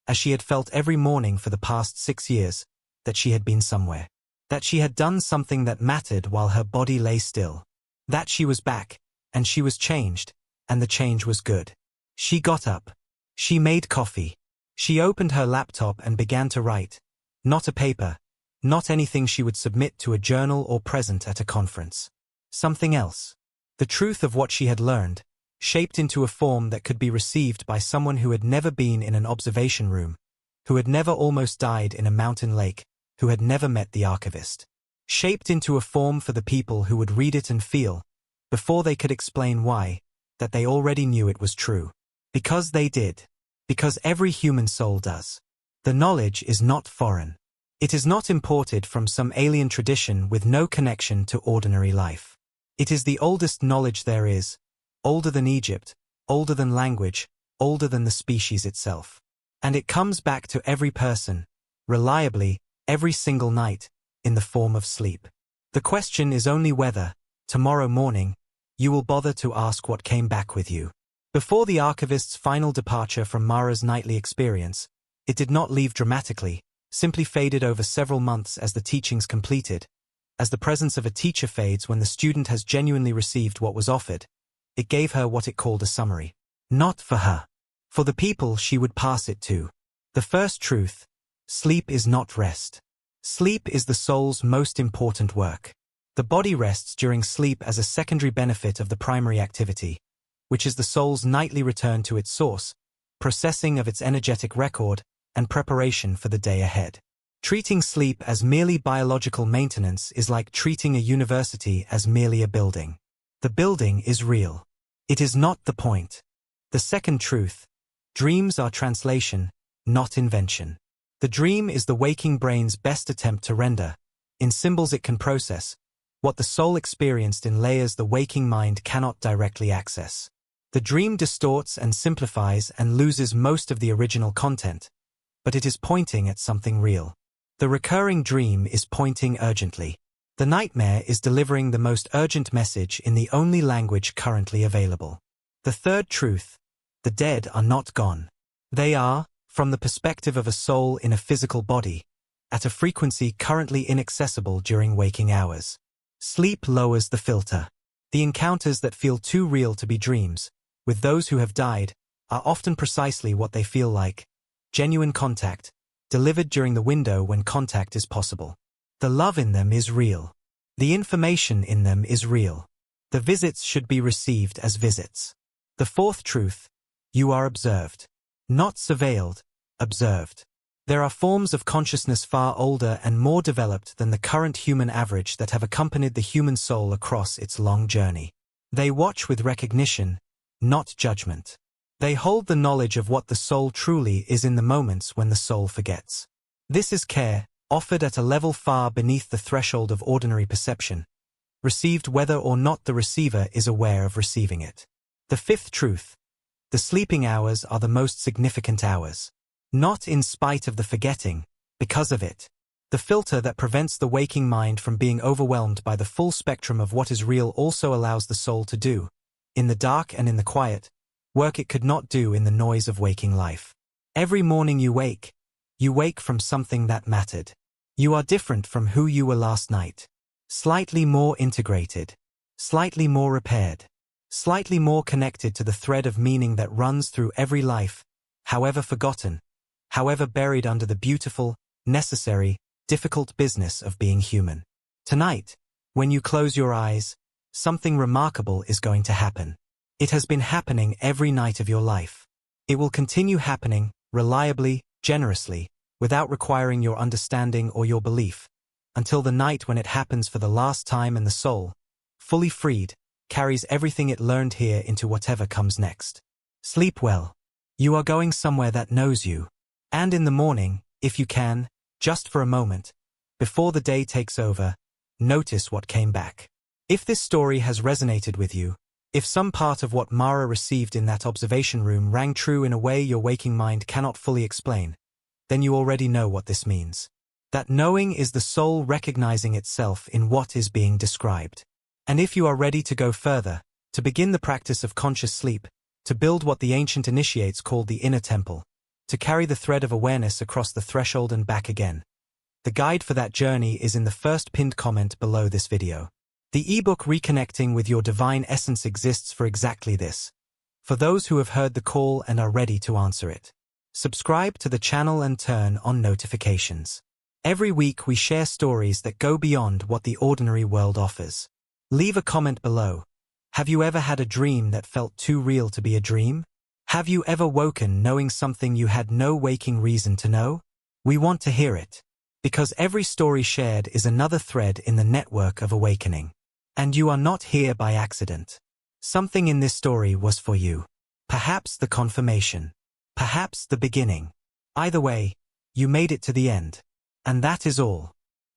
as she had felt every morning for the past 6 years, that she had been somewhere. That she had done something that mattered while her body lay still. That she was back, and she was changed, and the change was good. She got up. She made coffee. She opened her laptop and began to write. Not a paper. Not anything she would submit to a journal or present at a conference. Something else. The truth of what she had learned, shaped into a form that could be received by someone who had never been in an observation room, who had never almost died in a mountain lake, who had never met the archivist. Shaped into a form for the people who would read it and feel, before they could explain why, that they already knew it was true. Because they did. Because every human soul does. The knowledge is not foreign. It is not imported from some alien tradition with no connection to ordinary life. It is the oldest knowledge there is, older than Egypt, older than language, older than the species itself. And it comes back to every person, reliably, every single night, in the form of sleep. The question is only whether, tomorrow morning, you will bother to ask what came back with you. Before the archivist's final departure from Mara's nightly experience, it did not leave dramatically, simply faded over several months as the teachings completed. As the presence of a teacher fades when the student has genuinely received what was offered, it gave her what it called a summary. Not for her. For the people she would pass it to. The first truth: sleep is not rest. Sleep is the soul's most important work. The body rests during sleep as a secondary benefit of the primary activity, which is the soul's nightly return to its source, processing of its energetic record, and preparation for the day ahead. Treating sleep as merely biological maintenance is like treating a university as merely a building. The building is real. It is not the point. The second truth: dreams are translation, not invention. The dream is the waking brain's best attempt to render, in symbols it can process, what the soul experienced in layers the waking mind cannot directly access. The dream distorts and simplifies and loses most of the original content, but it is pointing at something real. The recurring dream is pointing urgently. The nightmare is delivering the most urgent message in the only language currently available. The third truth: the dead are not gone. They are, from the perspective of a soul in a physical body, at a frequency currently inaccessible during waking hours. Sleep lowers the filter. The encounters that feel too real to be dreams, with those who have died, are often precisely what they feel like: genuine contact, delivered during the window when contact is possible. The love in them is real. The information in them is real. The visits should be received as visits. The fourth truth: you are observed. Not surveilled, observed. There are forms of consciousness far older and more developed than the current human average that have accompanied the human soul across its long journey. They watch with recognition, not judgment. They hold the knowledge of what the soul truly is in the moments when the soul forgets. This is care, offered at a level far beneath the threshold of ordinary perception, received whether or not the receiver is aware of receiving it. The fifth truth: the sleeping hours are the most significant hours. Not in spite of the forgetting, because of it. The filter that prevents the waking mind from being overwhelmed by the full spectrum of what is real also allows the soul to do, in the dark and in the quiet, work it could not do in the noise of waking life. Every morning you wake from something that mattered. You are different from who you were last night. Slightly more integrated. Slightly more repaired. Slightly more connected to the thread of meaning that runs through every life, however forgotten, however buried under the beautiful, necessary, difficult business of being human. Tonight, when you close your eyes, something remarkable is going to happen. It has been happening every night of your life. It will continue happening, reliably, generously, without requiring your understanding or your belief, until the night when it happens for the last time and the soul, fully freed, carries everything it learned here into whatever comes next. Sleep well. You are going somewhere that knows you. And in the morning, if you can, just for a moment, before the day takes over, notice what came back. If this story has resonated with you, If some part of what Mara received in that observation room rang true in a way your waking mind cannot fully explain, then you already know what this means. That knowing is the soul recognizing itself in what is being described. And if you are ready to go further, to begin the practice of conscious sleep, to build what the ancient initiates called the inner temple, to carry the thread of awareness across the threshold and back again, the guide for that journey is in the first pinned comment below this video. The ebook Reconnecting with Your Divine Essence exists for exactly this, for those who have heard the call and are ready to answer it. Subscribe to the channel and turn on notifications. Every week we share stories that go beyond what the ordinary world offers. Leave a comment below. Have you ever had a dream that felt too real to be a dream? Have you ever woken knowing something you had no waking reason to know? We want to hear it, because every story shared is another thread in the network of awakening. And you are not here by accident. Something in this story was for you. Perhaps the confirmation. Perhaps the beginning. Either way, you made it to the end. And that is all.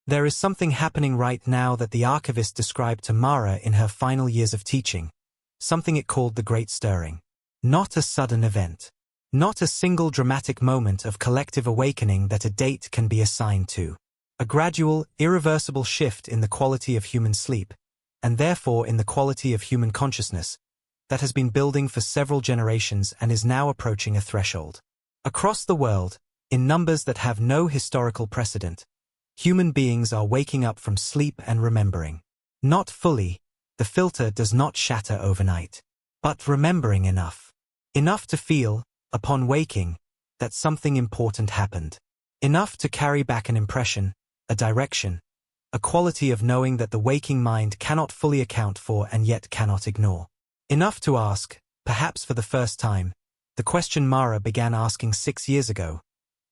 There is something happening right now that the archivist described to Mara in her final years of teaching, something it called the Great Stirring. Not a sudden event. Not a single dramatic moment of collective awakening that a date can be assigned to. A gradual, irreversible shift in the quality of human sleep, and therefore in the quality of human consciousness, that has been building for several generations and is now approaching a threshold. Across the world, in numbers that have no historical precedent, human beings are waking up from sleep and remembering. Not fully, the filter does not shatter overnight, but remembering enough. Enough to feel, upon waking, that something important happened. Enough to carry back an impression, a direction, a quality of knowing that the waking mind cannot fully account for and yet cannot ignore. Enough to ask, perhaps for the first time, the question Mara began asking 6 years ago.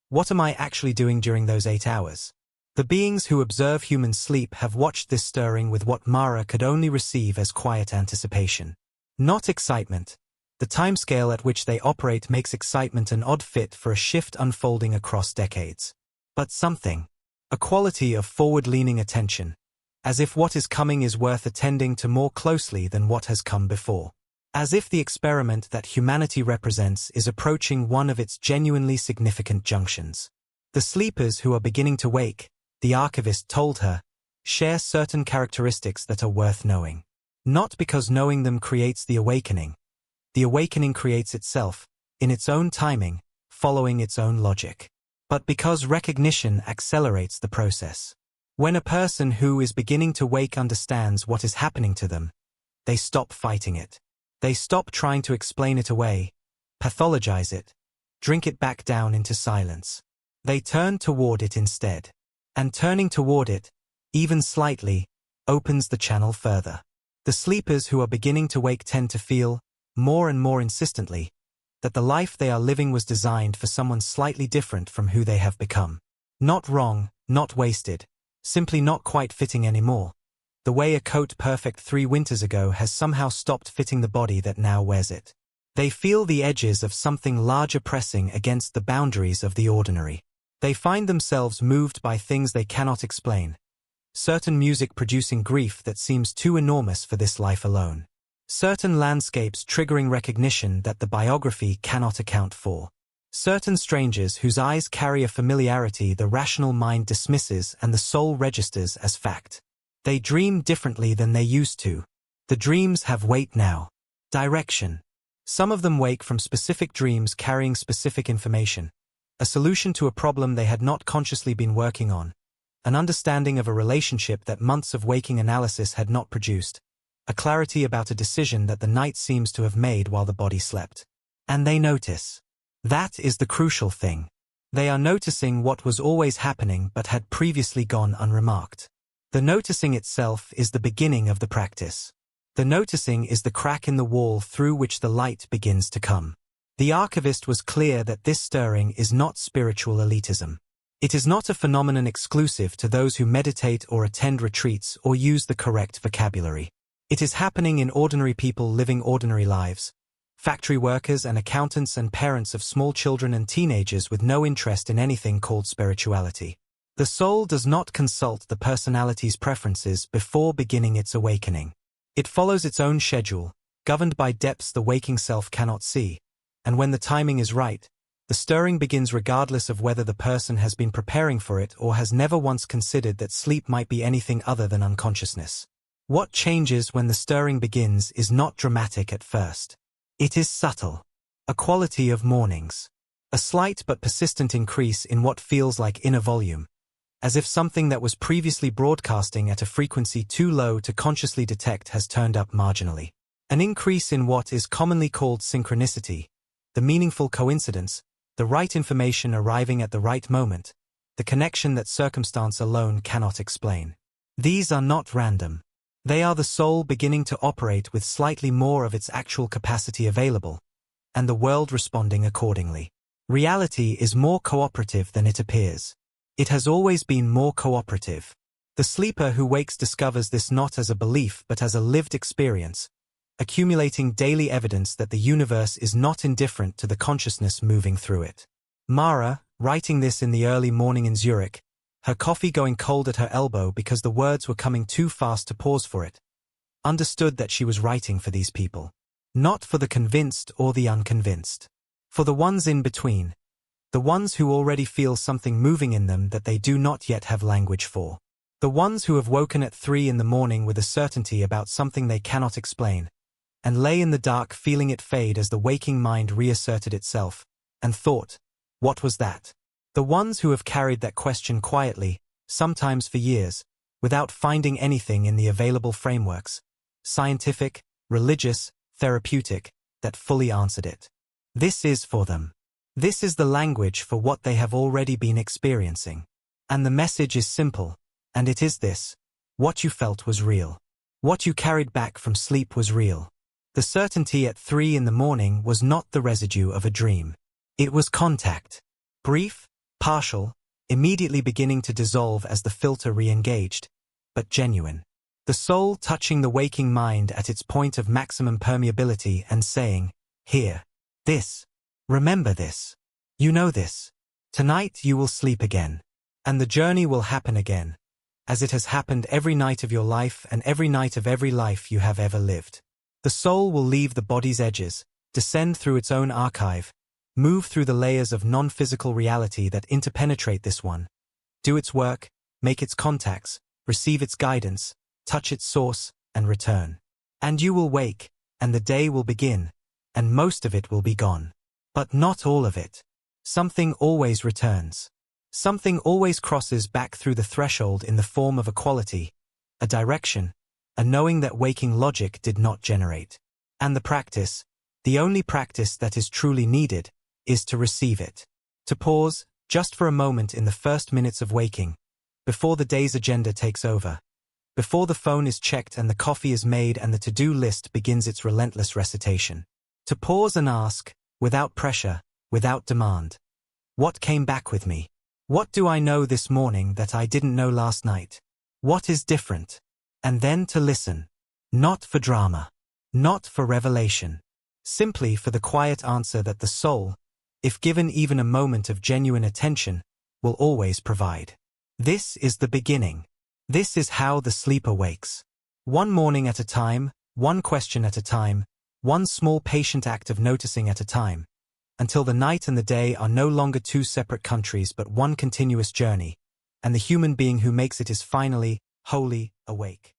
What am I actually doing during those 8 hours? The beings who observe human sleep have watched this stirring with what Mara could only receive as quiet anticipation. Not excitement. The timescale at which they operate makes excitement an odd fit for a shift unfolding across decades. But something. A quality of forward-leaning attention, as if what is coming is worth attending to more closely than what has come before. As if the experiment that humanity represents is approaching one of its genuinely significant junctions. The sleepers who are beginning to wake, the archivist told her, share certain characteristics that are worth knowing. Not because knowing them creates the awakening. The awakening creates itself, in its own timing, following its own logic. But because recognition accelerates the process. When a person who is beginning to wake understands what is happening to them, they stop fighting it. They stop trying to explain it away, pathologize it, drink it back down into silence. They turn toward it instead. And turning toward it, even slightly, opens the channel further. The sleepers who are beginning to wake tend to feel, more and more insistently, that the life they are living was designed for someone slightly different from who they have become. Not wrong, not wasted, simply not quite fitting anymore. The way a coat perfect 3 winters ago has somehow stopped fitting the body that now wears it. They feel the edges of something larger pressing against the boundaries of the ordinary. They find themselves moved by things they cannot explain. Certain music producing grief that seems too enormous for this life alone. Certain landscapes triggering recognition that the biography cannot account for. Certain strangers whose eyes carry a familiarity the rational mind dismisses and the soul registers as fact. They dream differently than they used to. The dreams have weight now. Direction. Some of them wake from specific dreams carrying specific information. A solution to a problem they had not consciously been working on. An understanding of a relationship that months of waking analysis had not produced. A clarity about a decision that the night seems to have made while the body slept. And they notice. That is the crucial thing. They are noticing what was always happening but had previously gone unremarked. The noticing itself is the beginning of the practice. The noticing is the crack in the wall through which the light begins to come. The archivist was clear that this stirring is not spiritual elitism. It is not a phenomenon exclusive to those who meditate or attend retreats or use the correct vocabulary. It is happening in ordinary people living ordinary lives. Factory workers and accountants and parents of small children and teenagers with no interest in anything called spirituality. The soul does not consult the personality's preferences before beginning its awakening. It follows its own schedule, governed by depths the waking self cannot see, and when the timing is right, the stirring begins regardless of whether the person has been preparing for it or has never once considered that sleep might be anything other than unconsciousness. What changes when the stirring begins is not dramatic at first. It is subtle. A quality of mornings. A slight but persistent increase in what feels like inner volume, as if something that was previously broadcasting at a frequency too low to consciously detect has turned up marginally. An increase in what is commonly called synchronicity, the meaningful coincidence, the right information arriving at the right moment, the connection that circumstance alone cannot explain. These are not random. They are the soul beginning to operate with slightly more of its actual capacity available, and the world responding accordingly. Reality is more cooperative than it appears. It has always been more cooperative. The sleeper who wakes discovers this not as a belief but as a lived experience, accumulating daily evidence that the universe is not indifferent to the consciousness moving through it. Mara, writing this in the early morning in Zurich, her coffee going cold at her elbow because the words were coming too fast to pause for it, understood that she was writing for these people. Not for the convinced or the unconvinced. For the ones in between. The ones who already feel something moving in them that they do not yet have language for. The ones who have woken at 3 in the morning with a certainty about something they cannot explain, and lay in the dark feeling it fade as the waking mind reasserted itself, and thought, what was that? The ones who have carried that question quietly, sometimes for years, without finding anything in the available frameworks, scientific, religious, therapeutic, that fully answered it. This is for them. This is the language for what they have already been experiencing. And the message is simple, and it is this: what you felt was real. What you carried back from sleep was real. The certainty at 3 in the morning was not the residue of a dream. It was contact. Brief, partial, immediately beginning to dissolve as the filter re-engaged, but genuine. The soul touching the waking mind at its point of maximum permeability and saying, here. This. Remember this. You know this. Tonight you will sleep again. And the journey will happen again, as it has happened every night of your life and every night of every life you have ever lived. The soul will leave the body's edges, descend through its own archive, move through the layers of non-physical reality that interpenetrate this one, do its work, make its contacts, receive its guidance, touch its source, and return. And you will wake, and the day will begin, and most of it will be gone. But not all of it. Something always returns. Something always crosses back through the threshold in the form of a quality, a direction, a knowing that waking logic did not generate. And the practice, the only practice that is truly needed, is to receive it. To pause, just for a moment in the first minutes of waking, before the day's agenda takes over, before the phone is checked and the coffee is made and the to-do list begins its relentless recitation. To pause and ask, without pressure, without demand, what came back with me? What do I know this morning that I didn't know last night? What is different? And then to listen. Not for drama. Not for revelation. Simply for the quiet answer that the soul, if given even a moment of genuine attention, will always provide. This is the beginning. This is how the sleeper wakes. One morning at a time, one question at a time, one small patient act of noticing at a time, until the night and the day are no longer two separate countries but one continuous journey, and the human being who makes it is finally, wholly, awake.